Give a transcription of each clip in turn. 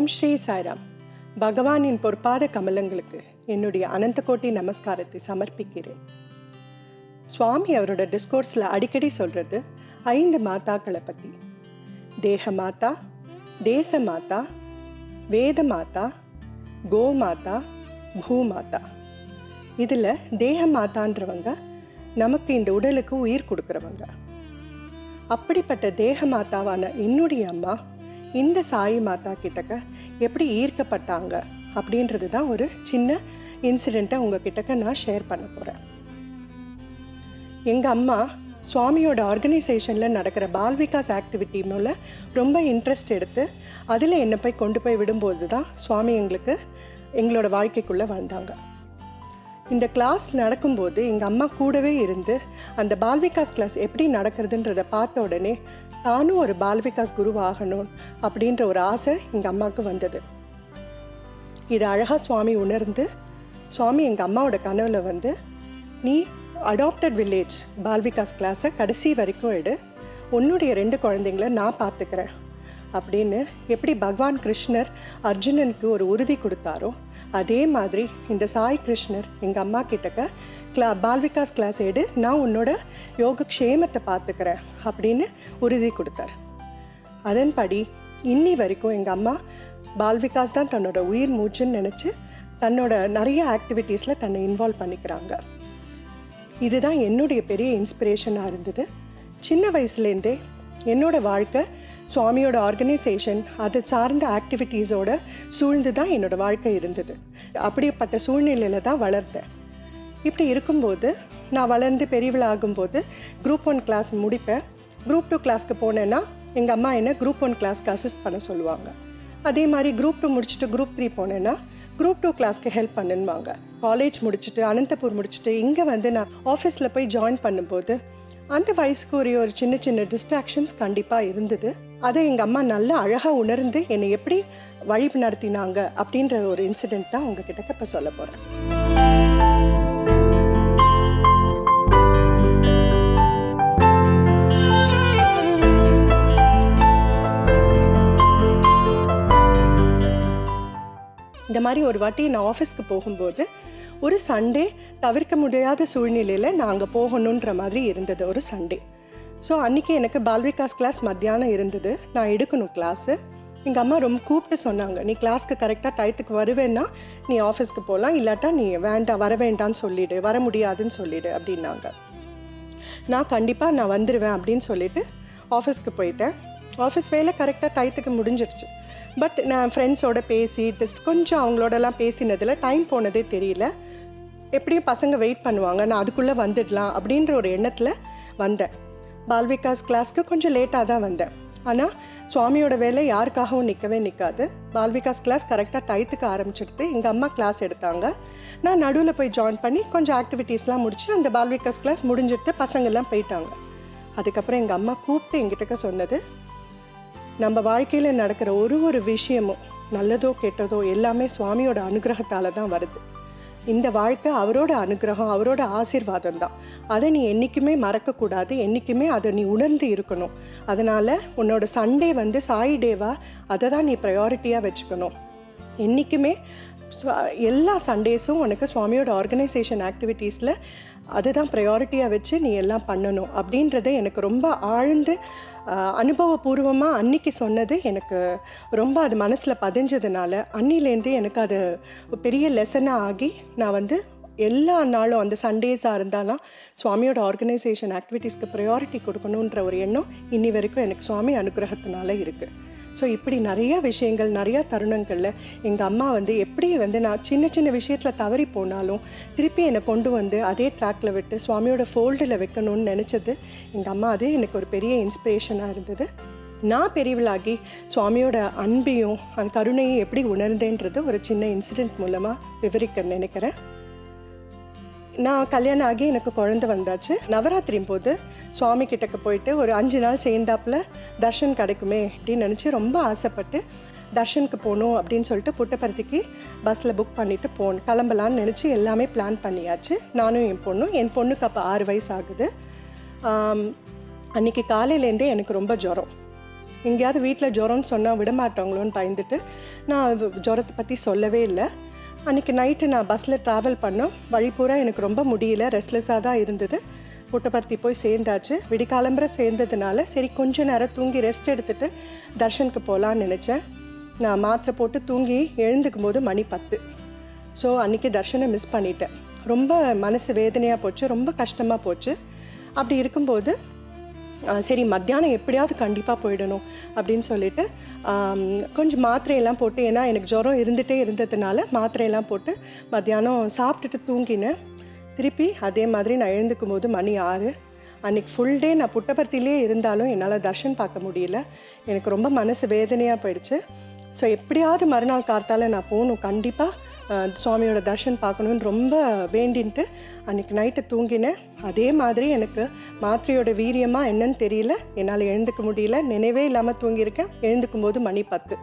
ஓம் ஸ்ரீ சாய்ராம். பகவானின் பொற்பாத கமலங்களுக்கு என்னுடைய அனந்த கோட்டி நமஸ்காரத்தை சமர்ப்பிக்கிறேன். சுவாமி அவரோட டிஸ்கோர்ஸில் அடிக்கடி சொல்கிறது 5 மாதாக்களை பற்றி. தேக மாதா, தேச மாதா, வேத மாதா, கோமாதா, பூமாதா. இதில் தேக மாதான்றவங்க நமக்கு இந்த உடலுக்கு உயிர் கொடுக்குறவங்க. அப்படிப்பட்ட தேக மாதாவான என்னுடைய அம்மா இந்த சாயி மாதா கிட்டக்க எப்படி ஈர்க்கப்பட்டாங்க அப்படின்றது தான் ஒரு சின்ன இன்சிடெண்ட்டை உங்கள் கிட்டக்க நான் ஷேர் பண்ண போகிறேன். எங்கள் அம்மா சுவாமியோட ஆர்கனைசேஷனில் நடக்கிற பால் விகாஸ் ஆக்டிவிட்டி மேலே ரொம்ப இன்ட்ரெஸ்ட் எடுத்து அதில் என்னை போய் கொண்டு போய் விடும்போது தான் சுவாமி எங்களோட வாழ்க்கைக்குள்ளே வந்தாங்க. இந்த கிளாஸ் நடக்கும்போது எங்கள் அம்மா கூடவே இருந்து அந்த பால் விகாஸ் கிளாஸ் எப்படி நடக்கிறதுன்றதை பார்த்த உடனே தானும் ஒரு பால் விகாஸ் குரு ஆகணும் அப்படின்ற ஒரு ஆசை எங்கள் அம்மாவுக்கு வந்தது. இது அழகாக சுவாமி உணர்ந்து சுவாமி எங்கள் அம்மாவோட கனவில் வந்து, நீ அடாப்டட் வில்லேஜ் பால் விகாஸ் கிளாஸை கடைசி வரைக்கும் எடு, உன்னுடைய 2 குழந்தைங்கள நான் பார்த்துக்கிறேன் அப்படின்னு எப்படி பகவான் கிருஷ்ணர் அர்ஜுனனுக்கு ஒரு உறுதி கொடுத்தாரோ அதே மாதிரி இந்த சாய் கிருஷ்ணர் எங்கள் அம்மா கிட்டக்க பால் விகாஸ் கிளாஸ் எடு, நான் உன்னோட யோகக்ஷேமத்தை பார்த்துக்கிறேன் அப்படின்னு உறுதி கொடுத்தார். அதன்படி இன்னி வரைக்கும் எங்கள் அம்மா பால் விகாஸ் தான் தன்னோட உயிர் மூச்சுன்னு நினச்சி தன்னோட நிறைய ஆக்டிவிட்டீஸில் தன்னை இன்வால்வ் பண்ணிக்கிறாங்க. இதுதான் என்னுடைய பெரிய இன்ஸ்பிரேஷனாக இருந்தது. சின்ன வயசுலேருந்தே என்னோடய வாழ்க்கை சுவாமியோட ஆர்கனைசேஷன் அதை சார்ந்த ஆக்டிவிட்டீஸோடு சூழ்ந்து தான் என்னோடய வாழ்க்கை இருந்தது. அப்படிப்பட்ட சூழ்நிலையில் தான் வளர்ந்தேன். இப்படி இருக்கும்போது நான் வளர்ந்து பெரியவளாகும்போது Group 1 கிளாஸ் முடிப்பேன். Group 2 கிளாஸ்க்கு போனேன்னா எங்கள் அம்மா என்ன Group 1 கிளாஸ்க்கு அசிஸ்ட் பண்ண சொல்லுவாங்க. அதே மாதிரி Group 2 முடிச்சுட்டு Group 3 போனேன்னா Group 2 கிளாஸ்க்கு ஹெல்ப் பண்ணுவாங்க. காலேஜ் முடிச்சுட்டு அனந்தபூர் முடிச்சுட்டு இங்கே வந்து நான் ஆஃபீஸில் போய் ஜாயின் பண்ணும்போது அந்த வயசுக்கு ஒரு சின்ன சின்ன டிஸ்ட்ராக்ஷன்ஸ் கண்டிப்பாக இருந்தது. அதை எங்கள் அம்மா நல்லா அழகாக உணர்ந்து என்னை எப்படி வழி நடத்தினாங்க அப்படின்ற ஒரு இன்சிடெண்ட் தான் உங்ககிட்ட இப்போ சொல்ல போகிறேன். இந்த மாதிரி ஒரு வாட்டி நான் ஆஃபீஸ்க்கு போகும்போது ஒரு சண்டே தவிர்க்க முடியாத சூழ்நிலையில் நான் அங்கே போகணுன்ற மாதிரி இருந்தது. ஒரு சண்டே. ஸோ அன்றைக்கி எனக்கு பால் விகாஸ் கிளாஸ் மத்தியானம் இருந்தது. நான் எடுக்கணும் கிளாஸு. எங்கள் அம்மா ரொம்ப கூப்பிட்டு சொன்னாங்க, நீ கிளாஸ்க்கு கரெக்டாக டயத்துக்கு வருவேன்னா நீ ஆஃபீஸ்க்கு போகலாம், இல்லாட்டா நீ வர வேண்டான்னு சொல்லிவிடு, வர முடியாதுன்னு சொல்லிவிடு அப்படின்னாங்க. நான் கண்டிப்பாக நான் வந்துடுவேன் அப்படின்னு சொல்லிவிட்டு ஆஃபீஸ்க்கு போயிட்டேன். ஆஃபீஸ் வேலை கரெக்டாக டயத்துக்கு முடிஞ்சிடுச்சு. பட் நான் ஃப்ரெண்ட்ஸோடு பேசி கொஞ்சம் அவங்களோடலாம் பேசினதில் டைம் போனதே தெரியல. எப்படியும் பசங்க வெயிட் பண்ணுவாங்க, நான் அதுக்குள்ளே வந்துடலாம் அப்படின்ற ஒரு எண்ணத்தில் வந்தேன். பால் விகாஸ் கிளாஸ்க்கு கொஞ்சம் லேட்டாக தான் வந்தேன். ஆனால் சுவாமியோட வேலை யாருக்காகவும் நிற்காது. பால் விகாஸ் கிளாஸ் கரெக்டாக டயத்துக்கு ஆரம்பிச்சிடுது. எங்கள் அம்மா கிளாஸ் எடுத்தாங்க. நான் நடுவில் போய் ஜாயின் பண்ணி கொஞ்சம் ஆக்டிவிட்டீஸ்லாம் முடிச்சு அந்த பால் விகாஸ் கிளாஸ் முடிஞ்சிட்டு பசங்கள்லாம் போயிட்டாங்க. அதுக்கப்புறம் எங்கள் அம்மா கூப்பிட்டு எங்கிட்ட சொன்னது, நம்ம வாழ்க்கையில் நடக்கிற ஒரு விஷயமும் நல்லதோ கெட்டதோ எல்லாமே சுவாமியோட அனுகிரகத்தால் தான் வருது. இந்த வாழ்க்கை அவரோட அனுகிரகம், அவரோட ஆசீர்வாதம் தான். அதை நீ என்றைக்குமே மறக்கக்கூடாது, என்றைக்குமே அதை நீ உணர்ந்து இருக்கணும். அதனால் உன்னோட சண்டே வந்து சாய் டேவா அதை தான் நீ ப்ரையாரிட்டியாக வச்சுக்கணும். என்றைக்குமே எல்லா சண்டேஸும் உனக்கு சுவாமியோட ஆர்கனைசேஷன் ஆக்டிவிட்டீஸில் அதுதான் ப்ரையாரிட்டியாக வச்சு நீ எல்லாம் பண்ணணும் அப்படின்றத எனக்கு ரொம்ப ஆழ்ந்து அனுபவபூர்வமாக அன்னைக்கு சொன்னது எனக்கு ரொம்ப அது மனசில் பதிஞ்சதுனால அன்னிலேருந்தே எனக்கு அது பெரிய லெசனாக ஆகி நான் வந்து எல்லா நாளும் அந்த சண்டேஸாக இருந்தாலும் சுவாமியோட ஆர்கனைசேஷன் ஆக்டிவிட்டீஸ்க்கு ப்ரையாரிட்டி கொடுக்கணுன்ற ஒரு எண்ணம் இன்னி வரைக்கும் எனக்கு சுவாமி அனுகிரகத்தினால இருக்குது. ஸோ இப்படி நிறையா விஷயங்கள், நிறையா தருணங்களில் எங்கள் அம்மா வந்து எப்படி வந்து நான் சின்ன விஷயத்தில் தவறி போனாலும் திருப்பி என்னை கொண்டு வந்து அதே ட்ராக்கில் விட்டு சுவாமியோட ஃபோல்டில் வைக்கணும்னு நினச்சது எங்கள் அம்மா. அது எனக்கு ஒரு பெரிய இன்ஸ்பிரேஷனாக இருந்தது. நான் பெரியவளாகி சுவாமியோட அன்பையும் அந்த கருணையும் எப்படி உணர்ந்தேன்றது ஒரு சின்ன இன்சிடெண்ட் மூலமாக விவரிக்க நினைக்கிறேன். நான் கல்யாணம் ஆகி எனக்கு குழந்தை வந்தாச்சு. நவராத்திரி போது சுவாமி கிட்டக்க போயிட்டு ஒரு 5 நாள் சேர்ந்தாப்பில் தர்ஷன் கிடைக்குமே அப்படின்னு நினச்சி ரொம்ப ஆசைப்பட்டு தர்ஷனுக்கு போகணும் அப்படின்னு சொல்லிட்டு புட்டபர்த்திக்கு பஸ்ஸில் புக் பண்ணிவிட்டு கிளம்பலான்னு நினச்சி எல்லாமே பிளான் பண்ணியாச்சு. நானும் என் பொண்ணுக்கு அப்போ 6 வயசு ஆகுது. அன்றைக்கி காலையிலேருந்தே எனக்கு ரொம்ப ஜுரம். எங்கேயாவது வீட்டில் ஜுரம்னு சொன்னால் விட மாட்டாங்களோன்னு பயந்துட்டு நான் ஜுரத்தை பற்றி சொல்லவே இல்லை. அன்றைக்கி நைட்டு நான் பஸ்ஸில் ட்ராவல் பண்ணோம். வழி பூரா எனக்கு ரொம்ப முடியல, ரெஸ்ட்லெஸ்ஸாக தான் இருந்தது. புட்டபர்த்தி போய் சேர்ந்தாச்சு. விடிக்காலம்புற சேர்ந்ததுனால சரி கொஞ்ச நேரம் தூங்கி ரெஸ்ட் எடுத்துகிட்டு தர்ஷனுக்கு போகலான்னு நினச்சேன். நான் மாத்திரை போட்டு தூங்கி எழுந்துக்கும் போது மணி 10. ஸோ அன்றைக்கி தர்ஷனை மிஸ் பண்ணிட்டேன். ரொம்ப மனசு வேதனையாக போச்சு, ரொம்ப கஷ்டமாக போச்சு. அப்படி இருக்கும்போது சரி மத்தியானம் எப்படியாவது கண்டிப்பாக போயிடணும் அப்படின்னு சொல்லிட்டு கொஞ்சம் மாத்திரையெல்லாம் போட்டு, ஏன்னா எனக்கு ஜுரம் இருந்துகிட்டே இருந்ததுனால மாத்திரையெல்லாம் போட்டு மத்தியானம் சாப்பிட்டுட்டு தூங்கினேன். திருப்பி அதே மாதிரி நான் எழுந்துக்கும் போது மணி 6. அன்றைக்கி ஃபுல் டே நான் புட்டபர்த்திலே இருந்தாலும் என்னால் தர்ஷன் பார்க்க முடியல. எனக்கு ரொம்ப மனசு வேதனையாக போயிடுச்சு. ஸோ எப்படியாவது மறுநாள் கார்த்தால நான் போகணும், கண்டிப்பாக சுவாமியோட தர்ஷன் பார்க்கணுன்னு ரொம்ப வேண்டின்ட்டு அன்றைக்கி நைட்டு தூங்கினேன். அதே மாதிரி எனக்கு மாத்திரையோட வீரியமாக என்னன்னு தெரியல, என்னால் எழுந்துக்க முடியல, நினைவே இல்லாமல் தூங்கியிருக்கேன். எழுந்துக்கும் போது மணி 10.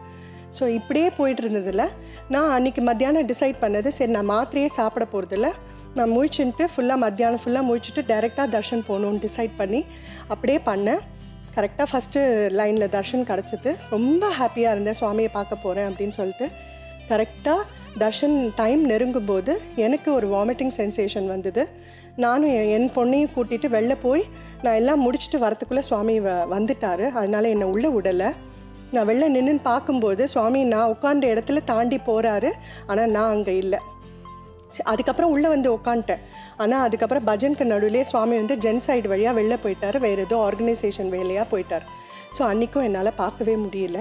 ஸோ இப்படியே போயிட்டு இருந்ததில்ல. நான் அன்றைக்கி மத்தியானம் டிசைட் பண்ணது, சரி நான் மாத்திரையே சாப்பிட போகிறதில்ல, நான் முழிச்சுட்டு மத்தியானம் ஃபுல்லாக முழிச்சுட்டு டைரெக்டாக தர்ஷன் போகணுன்னு டிசைட் பண்ணி அப்படியே பண்ணேன். கரெக்டாக ஃபஸ்ட்டு லைனில் தர்ஷன் கிடச்சிது. ரொம்ப ஹாப்பியாக இருந்தேன், சுவாமியை பார்க்க போகிறேன் அப்படின்னு சொல்லிட்டு. கரெக்டாக தர்ஷன் டைம் நெருங்கும்போது எனக்கு ஒரு வாமிட்டிங் சென்சேஷன் வந்தது. நானும் என் பொண்ணையும் கூட்டிகிட்டு வெளில போய் நான் எல்லாம் முடிச்சுட்டு வரத்துக்குள்ளே சுவாமி வந்துட்டார். அதனால் என்னை உள்ளே விடலை. நான் வெளில நின்றுன்னு பார்க்கும்போது சுவாமி நான் உட்காண்ட இடத்துல தாண்டி போகிறாரு, ஆனால் நான் அங்கே இல்லை. அதுக்கப்புறம் உள்ளே வந்து உட்காந்துட்டேன். ஆனால் அதுக்கப்புறம் பஜனுக்கு நடுவிலே சுவாமி வந்து ஜென் சைடு வழியாக வெளில போயிட்டார், வேறு ஏதோ ஆர்கனைசேஷன் வேலையாக போயிட்டார். ஸோ அன்றைக்கும் என்னால் பார்க்கவே முடியல.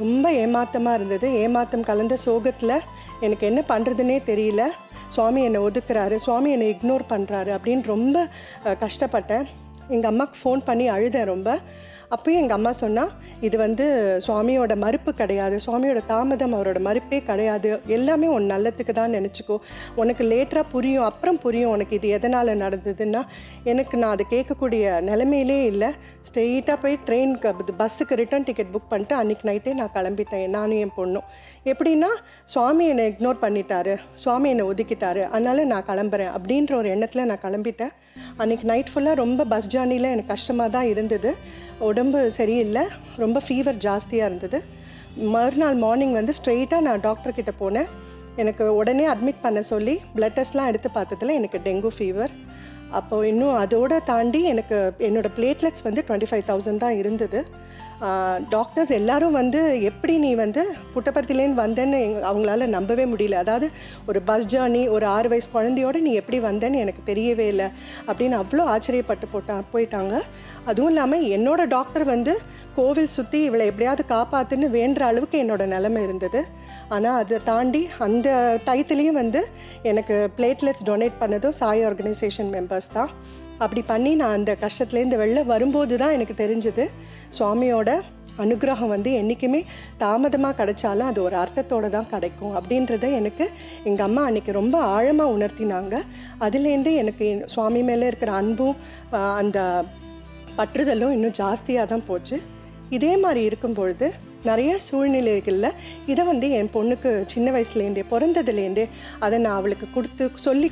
ரொம்ப ஏமாத்தமாக இருந்தது. ஏமாத்தம் கலந்த சோகத்தில் எனக்கு என்ன பண்ணுறதுனே தெரியல. சுவாமி என்னை ஒதுக்குறாரு, சுவாமி என்னை இக்னோர் பண்ணுறாரு அப்படின்னு ரொம்ப கஷ்டப்பட்டேன். எங்கள் அம்மாவுக்கு ஃபோன் பண்ணி அழுதேன் ரொம்ப. அப்போயும் எங்கள் அம்மா சொன்னால், இது வந்து சுவாமியோட மறுப்பு கிடையாது, சுவாமியோட தாமதம் அவரோட மறுப்பே கிடையாது, எல்லாமே உன் நல்லத்துக்கு தான் நினச்சிக்கோ, உனக்கு லேட்டராக புரியும், அப்புறம் புரியும் உனக்கு இது எதனால் நடந்ததுன்னா. நான் அதை கேட்கக்கூடிய நிலைமையிலே இல்லை. ஸ்ட்ரெயிட்டாக போய் ட்ரெயினுக்கு பஸ்ஸுக்கு ரிட்டர்ன் டிக்கெட் புக் பண்ணிட்டு அன்றைக்கி நைட்டே நான் கிளம்பிட்டேன், நானும் என் பொண்ணும். எப்படின்னா சுவாமி என்னை இக்னோர் பண்ணிட்டாரு, சுவாமி என்னை ஒதுக்கிட்டாரு, அதனால் நான் கிளம்புறேன் அப்படின்ற ஒரு எண்ணத்தில் நான் கிளம்பிட்டேன். அன்றைக்கி நைட் ஃபுல்லாக ரொம்ப பஸ் ஜேர்னியில் எனக்கு கஷ்டமாக தான் இருந்தது. உடம்பு சரியில்லை, ரொம்ப ஃபீவர் ஜாஸ்தியாக இருந்தது. மறுநாள் மார்னிங் வந்து ஸ்ட்ரெயிட்டாக நான் டாக்டர்கிட்ட போனேன். எனக்கு உடனே அட்மிட் பண்ண சொல்லி ப்ளட் டெஸ்ட்லாம் எடுத்து பார்த்ததில் எனக்கு டெங்கு ஃபீவர். அப்போது இன்னும் அதோடு தாண்டி எனக்கு என்னோடய பிளேட்லெட்ஸ் வந்து 25,000 தான் இருந்தது. டாக்டர்ஸ் எல்லோரும் வந்து எப்படி நீ வந்து புட்டபர்த்திலேருந்து வந்தேன்னு அவங்களால நம்பவே முடியல. அதாவது ஒரு பஸ் ஜேர்னி, ஒரு 6 வயசு குழந்தையோடு நீ எப்படி வந்தேன்னு எனக்கு தெரியவே இல்லை அப்படின்னு அவ்வளோ ஆச்சரியப்பட்டு போயிட்டாங்க. அதுவும் இல்லாமல் என்னோடய டாக்டர் வந்து கோவில் சுற்றி இவளை எப்படியாவது காப்பாற்றுன்னு வேண்டுற அளவுக்கு என்னோடய நிலைமை இருந்தது. ஆனால் அதை தாண்டி அந்த டயத்துலேயும் வந்து எனக்கு பிளேட்லெட்ஸ் டொனேட் பண்ணதும் சாய் ஆர்கனைசேஷன் மெம்பர்ஸ் தான். அப்படி பண்ணி நான் அந்த கஷ்டத்துலேருந்து வெளில வரும்போது தான் எனக்கு தெரிஞ்சது, சுவாமியோட அனுகிரகம் வந்து என்றைக்குமே தாமதமாக கிடைச்சாலும் அது ஒரு அர்த்தத்தோடு தான் கிடைக்கும் அப்படின்றத எனக்கு எங்கள் அம்மா அன்றைக்கி ரொம்ப ஆழமாக உணர்த்தினாங்க. அதுலேருந்து எனக்கு சுவாமி மேலே இருக்கிற அன்பும் அந்த பற்றுதலும் இன்னும் ஜாஸ்தியாக தான் போச்சு. இதே மாதிரி இருக்கும்பொழுது நிறைய சூழ்நிலைகளில் இதை வந்து என் பொண்ணுக்கு சின்ன வயசுலேருந்தே, பிறந்ததுலேருந்தே அதை நான் அவளுக்கு சொல்லி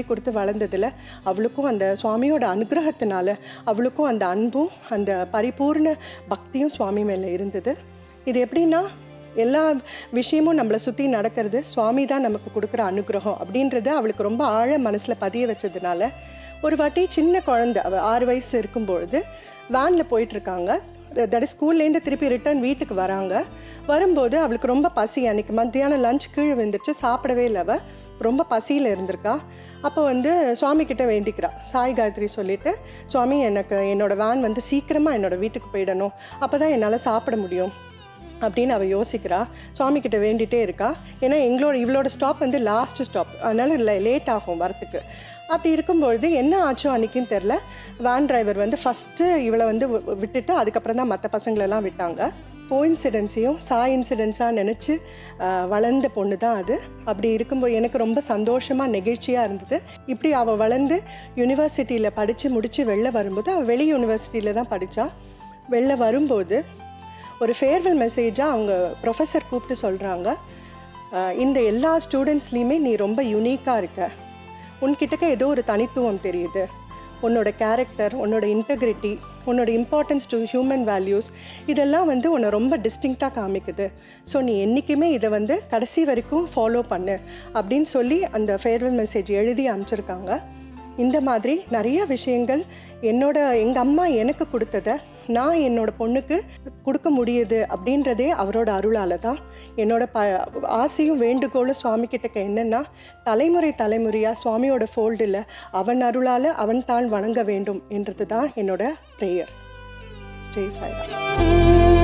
கொடுத்து வளர்ந்ததில் அவளுக்கும் அந்த சுவாமியோட அனுகிரகத்தினால அவளுக்கும் அந்த அன்பும் அந்த பரிபூர்ண பக்தியும் சுவாமி மேலே இருந்தது. இது எப்படின்னா, எல்லா விஷயமும் நம்மளை சுற்றி நடக்கிறது சுவாமி தான் நமக்கு கொடுக்குற அனுகிரகம் அப்படின்றத அவளுக்கு ரொம்ப ஆழ மனசில் பதிய வச்சதுனால, ஒரு வாட்டி சின்ன குழந்தை, அவள் 6 வயசு இருக்கும்பொழுது வேனில் போயிட்டுருக்காங்க. தட் இஸ் ஸ்கூல்லேருந்து திருப்பி ரிட்டர்ன் வீட்டுக்கு வரும்போது அவளுக்கு ரொம்ப பசி. அன்றைக்கி மத்தியானம் லஞ்ச் கீழே வந்துச்சு, சாப்பிடவே இல்லை. அவள் ரொம்ப பசியில் இருந்திருக்கா. அப்போ வந்து சுவாமிக்கிட்ட வேண்டிக்கிறா, சாய் காயத்ரி சொல்லிவிட்டு, சுவாமி எனக்கு என்னோடய வேன் வந்து சீக்கிரமாக என்னோடய வீட்டுக்கு போயிடணும், அப்போ தான் என்னால் சாப்பிட முடியும் அப்படின்னு அவள் யோசிக்கிறா. சுவாமிக்கிட்ட வேண்டிகிட்டே இருக்கா. ஏன்னா இவளோட ஸ்டாப் வந்து லாஸ்ட்டு ஸ்டாப், அதனால் லேட் ஆகும் வரத்துக்கு. அப்படி இருக்கும்பொழுது என்ன ஆச்சோ அன்றைக்கின்னு தெரில, வேன் டிரைவர் வந்து ஃபஸ்ட்டு இவளை வந்து விட்டுட்டு அதுக்கப்புறம் தான் மற்ற பசங்களெல்லாம் விட்டாங்க. கோஇன்சிடென்ஸையும் சாய் இன்சிடென்ஸாக நினச்சி வளர்ந்த பொண்ணு தான் அது. அப்படி இருக்கும்போது எனக்கு ரொம்ப சந்தோஷமாக நெகிழ்ச்சியாக இருந்தது. இப்படி அவள் வளர்ந்து யூனிவர்சிட்டியில் படித்து முடித்து வெளில வரும்போது, அவள் வெளி யூனிவர்சிட்டியில் தான் படித்தா. வெளில வரும்போது ஒரு ஃபேர்வெல் மெசேஜாக அவங்க ப்ரொஃபஸர் கூப்பிட்டு சொல்கிறாங்க, இந்த எல்லா ஸ்டூடெண்ட்ஸ்லேயுமே நீ ரொம்ப யூனிக்காக இருக்க, உன்கிட்டக்க ஏதோ ஒரு தனித்துவம் தெரியுது, உன்னோட கேரக்டர், உன்னோட இன்டெகிரிட்டி, உன்னோட இம்பார்ட்டன்ஸ் டு ஹியூமன் வேல்யூஸ் இதெல்லாம் வந்து உன்னை ரொம்ப டிஸ்டிங்க்டாக காமிக்குது. ஸோ நீ என்றைக்குமே இதை வந்து கடைசி வரைக்கும் ஃபாலோ பண்ணு அப்படின்னு சொல்லி அந்த ஃபேர்வெல் மெசேஜ் எழுதி அனுப்பிச்சிருக்காங்க. இந்த மாதிரி நிறைய விஷயங்கள் எங்கள் அம்மா எனக்கு கொடுத்ததை நான் என்னோடய பொண்ணுக்கு கொடுக்க முடியுது அப்படின்றதே அவரோட அருளால் தான். என்னோட ஆசையும் வேண்டுகோளும் சுவாமிக்கிட்ட என்னென்னா, தலைமுறையாக சுவாமியோட ஃபோல்டில் அவன் அருளால் அவன் தான் வணங்க வேண்டும் என்றது தான் என்னோட ப்ரேயர். ஜெய் சாய்ராம்.